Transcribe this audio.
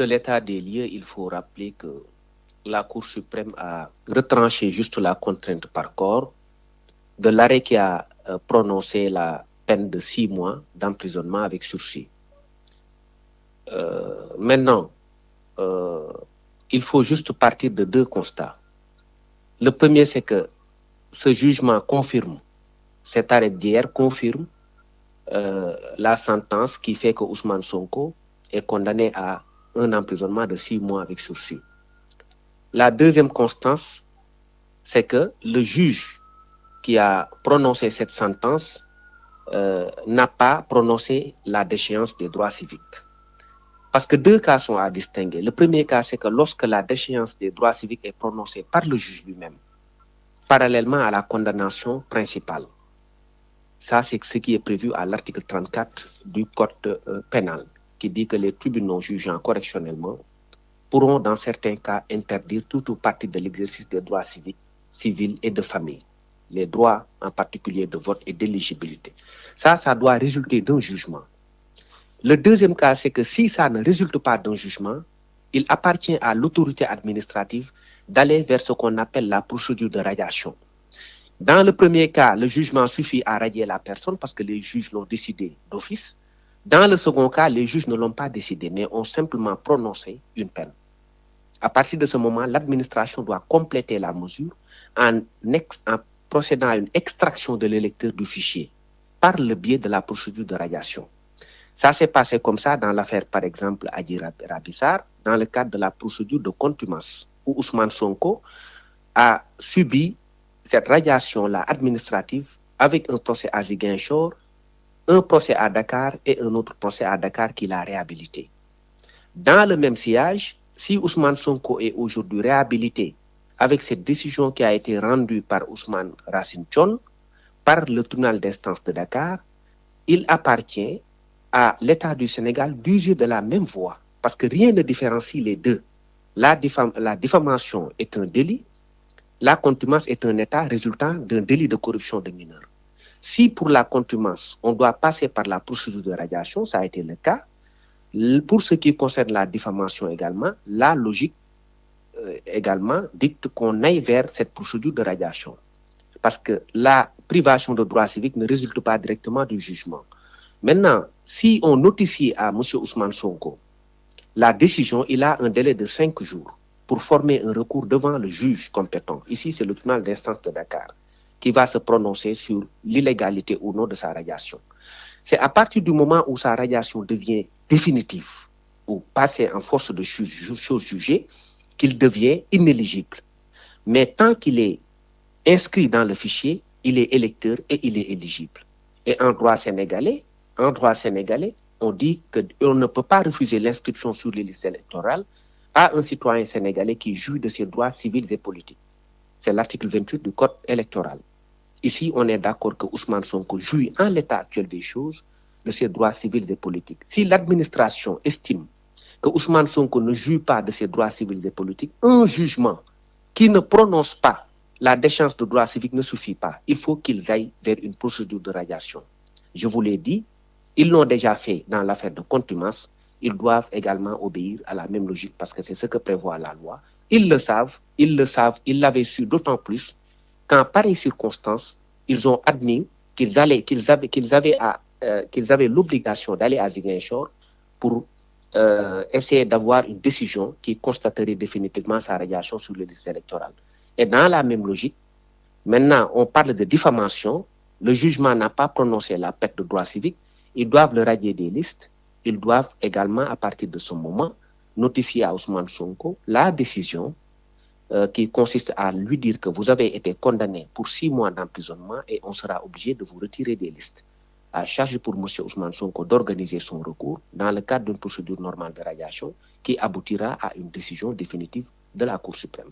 l'état des lieux, il faut rappeler que la Cour suprême a retranché juste la contrainte par corps de l'arrêt qui a prononcé la peine de 6 mois d'emprisonnement avec sursis. Maintenant, il faut juste partir de 2 constats. Le premier, c'est que ce jugement confirme, cet arrêt d'hier confirme la sentence qui fait que Ousmane Sonko est condamné à un emprisonnement de 6 mois avec sursis. La deuxième constance, c'est que le juge qui a prononcé cette sentence n'a pas prononcé la déchéance des droits civiques. Parce que 2 cas sont à distinguer. Le premier cas, c'est que lorsque la déchéance des droits civiques est prononcée par le juge lui-même, parallèlement à la condamnation principale. Ça, c'est ce qui est prévu à l'article 34 du Code pénal, qui dit que les tribunaux jugeant correctionnellement pourront, dans certains cas, interdire tout ou partie de l'exercice des droits civiques, civils et de famille. Les droits, en particulier de vote et d'éligibilité. Ça doit résulter d'un jugement. Le deuxième cas, c'est que si ça ne résulte pas d'un jugement, il appartient à l'autorité administrative d'aller vers ce qu'on appelle la procédure de radiation. Dans le premier cas, le jugement suffit à radier la personne parce que les juges l'ont décidé d'office. Dans le second cas, les juges ne l'ont pas décidé, mais ont simplement prononcé une peine. À partir de ce moment, l'administration doit compléter la mesure en procédant à une extraction de l'électeur du fichier par le biais de la procédure de radiation. Ça s'est passé comme ça dans l'affaire, par exemple, Adji Raby Sarr, dans le cadre de la procédure de contumace, où Ousmane Sonko a subi cette radiation-là administrative avec un procès à Ziguinchor, un procès à Dakar et un autre procès à Dakar qui l'a réhabilité. Dans le même sillage, si Ousmane Sonko est aujourd'hui réhabilité avec cette décision qui a été rendue par Ousmane Racine Thion, par le tribunal d'instance de Dakar, il appartient à l'État du Sénégal d'user de la même voie, parce que rien ne différencie les deux. La diffamation est un délit, la contumace est un état résultant d'un délit de corruption de mineurs. Si pour la contumace, on doit passer par la procédure de radiation, ça a été le cas. Pour ce qui concerne la diffamation également, la logique également dicte qu'on aille vers cette procédure de radiation. Parce que la privation de droits civiques ne résulte pas directement du jugement. Maintenant, si on notifie à M. Ousmane Sonko la décision, il a un délai de 5 jours pour former un recours devant le juge compétent. Ici, c'est le tribunal d'instance de Dakar qui va se prononcer sur l'illégalité ou non de sa radiation. C'est à partir du moment où sa radiation devient définitive ou passée en force de chose jugée qu'il devient inéligible. Mais tant qu'il est inscrit dans le fichier, il est électeur et il est éligible. Et en droit sénégalais, on dit qu'on ne peut pas refuser l'inscription sur les listes électorales à un citoyen sénégalais qui jouit de ses droits civils et politiques. C'est l'article 28 du Code électoral. Ici, on est d'accord que Ousmane Sonko jouit en l'état actuel des choses de ses droits civils et politiques. Si l'administration estime que Ousmane Sonko ne jouit pas de ses droits civils et politiques, un jugement qui ne prononce pas la déchéance de droits civiques ne suffit pas. Il faut qu'ils aillent vers une procédure de radiation. Je vous l'ai dit, ils l'ont déjà fait dans l'affaire de contumace. Ils doivent également obéir à la même logique parce que c'est ce que prévoit la loi. Ils le savent, ils l'avaient su d'autant plus qu'en pareille circonstance, ils ont admis qu'ils avaient l'obligation d'aller à Ziguinchor pour essayer d'avoir une décision qui constaterait définitivement sa radiation sur les listes électorales. Et dans la même logique, maintenant, on parle de diffamation. Le jugement n'a pas prononcé la perte de droits civiques. Ils doivent le radier des listes. Ils doivent également, à partir de ce moment, notifier à Ousmane Sonko la décision qui consiste à lui dire que vous avez été condamné pour 6 mois d'emprisonnement et on sera obligé de vous retirer des listes. À charge pour M. Ousmane Sonko d'organiser son recours dans le cadre d'une procédure normale de radiation qui aboutira à une décision définitive de la Cour suprême.